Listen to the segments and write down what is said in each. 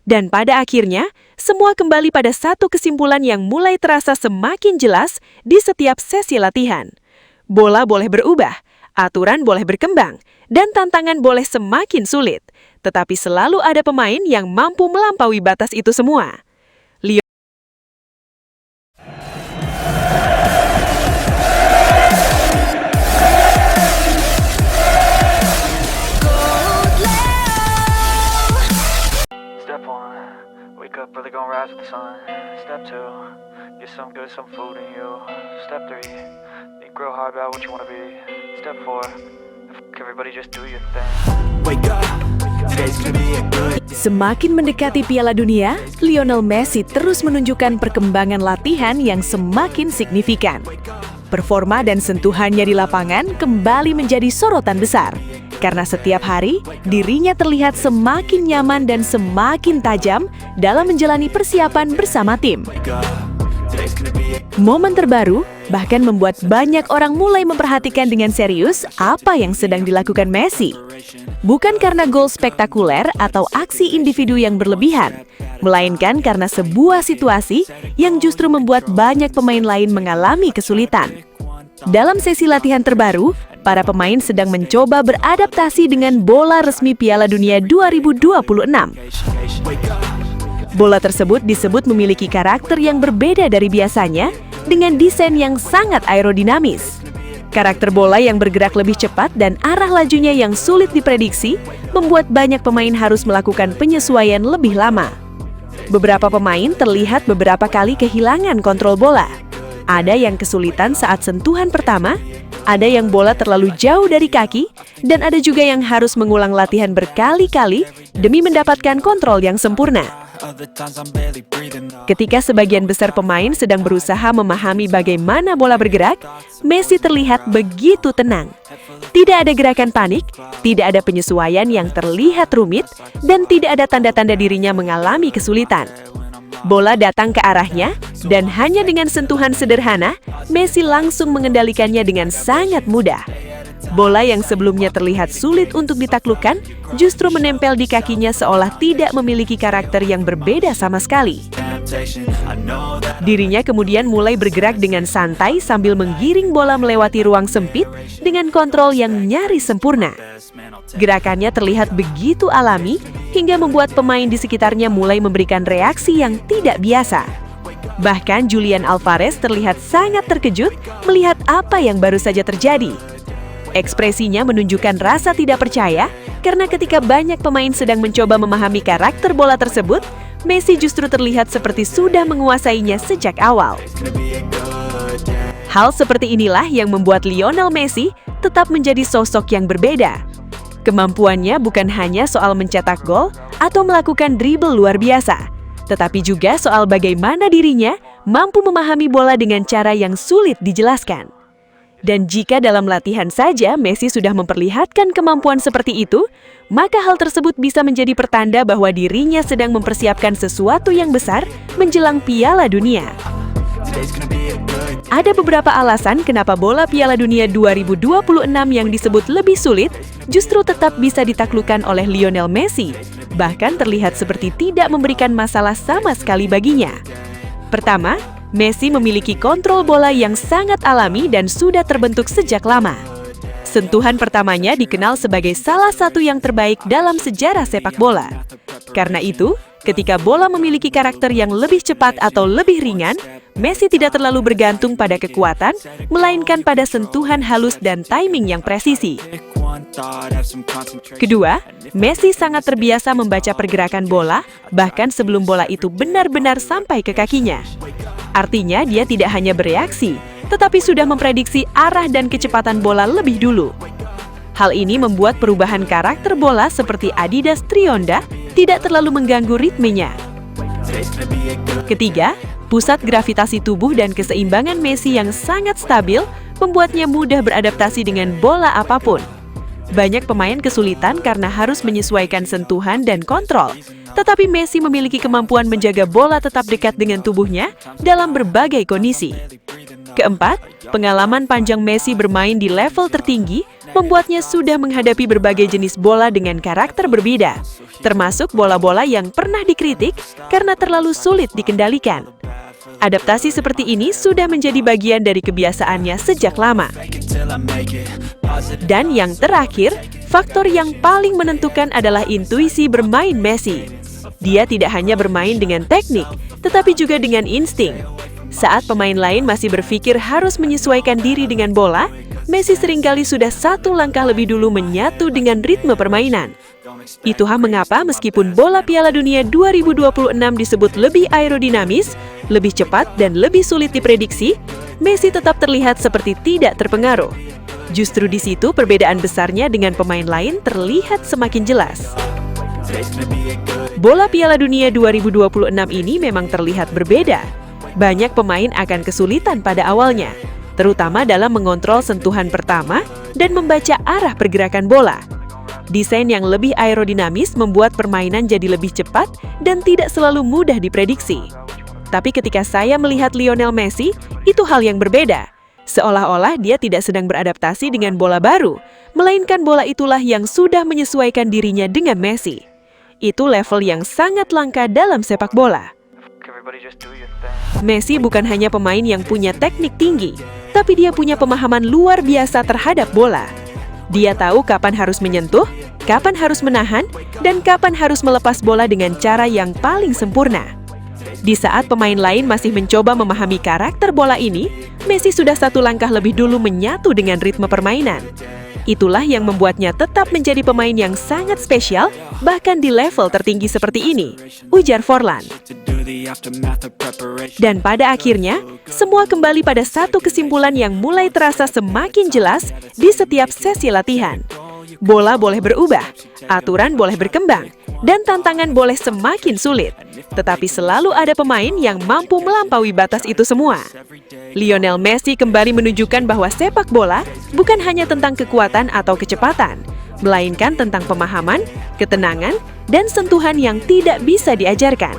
Dan pada akhirnya, semua kembali pada satu kesimpulan yang mulai terasa semakin jelas di setiap sesi latihan. Bola boleh berubah, aturan boleh berkembang, dan tantangan boleh semakin sulit. Tetapi selalu ada pemain yang mampu melampaui batas itu semua. Step 1, wake up early, gonna rise with the sun. Step 2, get some good, some food in you. Step 3, think real hard about what you wanna be. Step 4, everybody just do your thing. Wake up, today's gonna be a good day. Semakin mendekati Piala Dunia, Lionel Messi terus menunjukkan perkembangan latihan yang semakin signifikan. Performa dan sentuhannya di lapangan kembali menjadi sorotan besar. Karena setiap hari, dirinya terlihat semakin nyaman dan semakin tajam dalam menjalani persiapan bersama tim. Momen terbaru bahkan membuat banyak orang mulai memperhatikan dengan serius apa yang sedang dilakukan Messi. Bukan karena gol spektakuler atau aksi individu yang berlebihan, melainkan karena sebuah situasi yang justru membuat banyak pemain lain mengalami kesulitan. Dalam sesi latihan terbaru, para pemain sedang mencoba beradaptasi dengan bola resmi Piala Dunia 2026. Bola tersebut disebut memiliki karakter yang berbeda dari biasanya dengan desain yang sangat aerodinamis. Karakter bola yang bergerak lebih cepat dan arah lajunya yang sulit diprediksi membuat banyak pemain harus melakukan penyesuaian lebih lama. Beberapa pemain terlihat beberapa kali kehilangan kontrol bola. Ada yang kesulitan saat sentuhan pertama, ada yang bola terlalu jauh dari kaki, dan ada juga yang harus mengulang latihan berkali-kali demi mendapatkan kontrol yang sempurna. Ketika sebagian besar pemain sedang berusaha memahami bagaimana bola bergerak, Messi terlihat begitu tenang. Tidak ada gerakan panik, tidak ada penyesuaian yang terlihat rumit, dan tidak ada tanda-tanda dirinya mengalami kesulitan. Bola datang ke arahnya, dan hanya dengan sentuhan sederhana, Messi langsung mengendalikannya dengan sangat mudah. Bola yang sebelumnya terlihat sulit untuk ditaklukkan, justru menempel di kakinya seolah tidak memiliki karakter yang berbeda sama sekali. Dirinya kemudian mulai bergerak dengan santai sambil menggiring bola melewati ruang sempit dengan kontrol yang nyaris sempurna. Gerakannya terlihat begitu alami hingga membuat pemain di sekitarnya mulai memberikan reaksi yang tidak biasa. Bahkan Julian Alvarez terlihat sangat terkejut melihat apa yang baru saja terjadi. Ekspresinya menunjukkan rasa tidak percaya karena ketika banyak pemain sedang mencoba memahami karakter bola tersebut, Messi justru terlihat seperti sudah menguasainya sejak awal. Hal seperti inilah yang membuat Lionel Messi tetap menjadi sosok yang berbeda. Kemampuannya bukan hanya soal mencetak gol atau melakukan dribble luar biasa, tetapi juga soal bagaimana dirinya mampu memahami bola dengan cara yang sulit dijelaskan. Dan jika dalam latihan saja Messi sudah memperlihatkan kemampuan seperti itu, maka hal tersebut bisa menjadi pertanda bahwa dirinya sedang mempersiapkan sesuatu yang besar menjelang Piala Dunia. Ada beberapa alasan kenapa bola Piala Dunia 2026 yang disebut lebih sulit justru tetap bisa ditaklukkan oleh Lionel Messi, bahkan terlihat seperti tidak memberikan masalah sama sekali baginya. Pertama, Messi memiliki kontrol bola yang sangat alami dan sudah terbentuk sejak lama. Sentuhan pertamanya dikenal sebagai salah satu yang terbaik dalam sejarah sepak bola. Karena itu, ketika bola memiliki karakter yang lebih cepat atau lebih ringan, Messi tidak terlalu bergantung pada kekuatan, melainkan pada sentuhan halus dan timing yang presisi. Kedua, Messi sangat terbiasa membaca pergerakan bola, bahkan sebelum bola itu benar-benar sampai ke kakinya. Artinya dia tidak hanya bereaksi, tetapi sudah memprediksi arah dan kecepatan bola lebih dulu. Hal ini membuat perubahan karakter bola seperti Adidas Trionda tidak terlalu mengganggu ritmenya. Ketiga, pusat gravitasi tubuh dan keseimbangan Messi yang sangat stabil membuatnya mudah beradaptasi dengan bola apapun. Banyak pemain kesulitan karena harus menyesuaikan sentuhan dan kontrol, tetapi Messi memiliki kemampuan menjaga bola tetap dekat dengan tubuhnya dalam berbagai kondisi. Keempat, pengalaman panjang Messi bermain di level tertinggi membuatnya sudah menghadapi berbagai jenis bola dengan karakter berbeda, termasuk bola-bola yang pernah dikritik karena terlalu sulit dikendalikan. Adaptasi seperti ini sudah menjadi bagian dari kebiasaannya sejak lama. Dan yang terakhir, faktor yang paling menentukan adalah intuisi bermain Messi. Dia tidak hanya bermain dengan teknik, tetapi juga dengan insting. Saat pemain lain masih berpikir harus menyesuaikan diri dengan bola, Messi seringkali sudah satu langkah lebih dulu menyatu dengan ritme permainan. Itulah mengapa meskipun bola Piala Dunia 2026 disebut lebih aerodinamis, lebih cepat dan lebih sulit diprediksi, Messi tetap terlihat seperti tidak terpengaruh. Justru di situ perbedaan besarnya dengan pemain lain terlihat semakin jelas. Bola Piala Dunia 2026 ini memang terlihat berbeda. Banyak pemain akan kesulitan pada awalnya, terutama dalam mengontrol sentuhan pertama dan membaca arah pergerakan bola. Desain yang lebih aerodinamis membuat permainan jadi lebih cepat dan tidak selalu mudah diprediksi. Tapi ketika saya melihat Lionel Messi, itu hal yang berbeda. Seolah-olah dia tidak sedang beradaptasi dengan bola baru, melainkan bola itulah yang sudah menyesuaikan dirinya dengan Messi. Itu level yang sangat langka dalam sepak bola. Messi bukan hanya pemain yang punya teknik tinggi, tapi dia punya pemahaman luar biasa terhadap bola. Dia tahu kapan harus menyentuh, kapan harus menahan, dan kapan harus melepas bola dengan cara yang paling sempurna. Di saat pemain lain masih mencoba memahami karakter bola ini, Messi sudah satu langkah lebih dulu menyatu dengan ritme permainan. Itulah yang membuatnya tetap menjadi pemain yang sangat spesial, bahkan di level tertinggi seperti ini, ujar Forlan. Dan pada akhirnya, semua kembali pada satu kesimpulan yang mulai terasa semakin jelas di setiap sesi latihan. Bola boleh berubah, aturan boleh berkembang, dan tantangan boleh semakin sulit. Tetapi selalu ada pemain yang mampu melampaui batas itu semua. Lionel Messi kembali menunjukkan bahwa sepak bola bukan hanya tentang kekuatan atau kecepatan, melainkan tentang pemahaman, ketenangan, dan sentuhan yang tidak bisa diajarkan.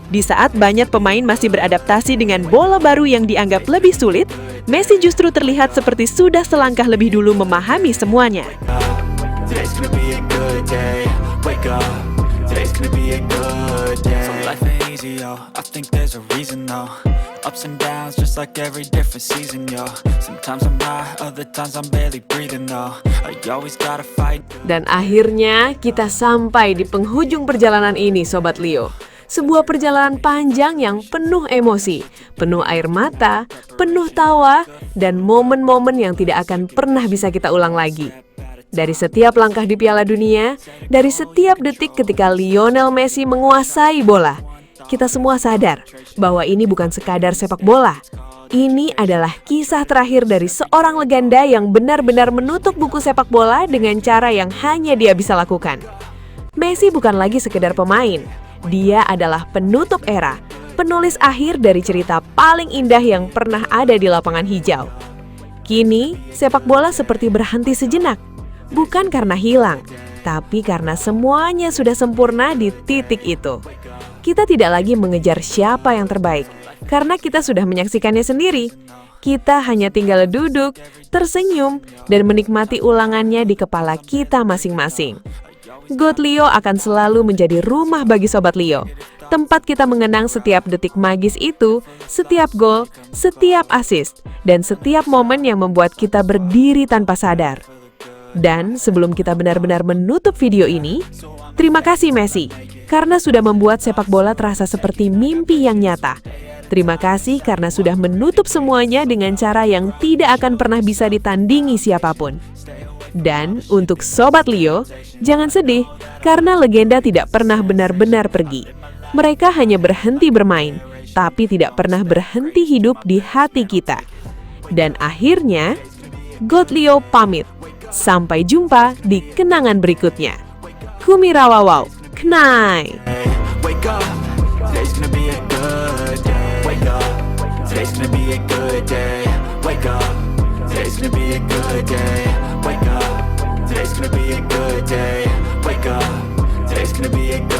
Di saat banyak pemain masih beradaptasi dengan bola baru yang dianggap lebih sulit, Messi justru terlihat seperti sudah selangkah lebih dulu memahami semuanya. Dan akhirnya kita sampai di penghujung perjalanan ini, Sobat Leo. Sebuah perjalanan panjang yang penuh emosi, penuh air mata, penuh tawa, dan momen-momen yang tidak akan pernah bisa kita ulang lagi. Dari setiap langkah di Piala Dunia, dari setiap detik ketika Lionel Messi menguasai bola, kita semua sadar bahwa ini bukan sekadar sepak bola. Ini adalah kisah terakhir dari seorang legenda yang benar-benar menutup buku sepak bola dengan cara yang hanya dia bisa lakukan. Messi bukan lagi sekedar pemain. Dia adalah penutup era, penulis akhir dari cerita paling indah yang pernah ada di lapangan hijau. Kini, sepak bola seperti berhenti sejenak, bukan karena hilang, tapi karena semuanya sudah sempurna di titik itu. Kita tidak lagi mengejar siapa yang terbaik, karena kita sudah menyaksikannya sendiri. Kita hanya tinggal duduk, tersenyum, dan menikmati ulangannya di kepala kita masing-masing. GOAT Leo akan selalu menjadi rumah bagi Sobat Leo. Tempat kita mengenang setiap detik magis itu, setiap gol, setiap assist, dan setiap momen yang membuat kita berdiri tanpa sadar. Dan sebelum kita benar-benar menutup video ini, terima kasih Messi, karena sudah membuat sepak bola terasa seperti mimpi yang nyata. Terima kasih karena sudah menutup semuanya dengan cara yang tidak akan pernah bisa ditandingi siapapun. Dan untuk Sobat Leo, jangan sedih karena legenda tidak pernah benar-benar pergi. Mereka hanya berhenti bermain, tapi tidak pernah berhenti hidup di hati kita. Dan akhirnya, GOAT Leo pamit. Sampai jumpa di kenangan berikutnya. Kumirawawau, Knai. Today's gonna be a good day. Wake up. Today's gonna be a good day. Wake up. Today's gonna be a good day.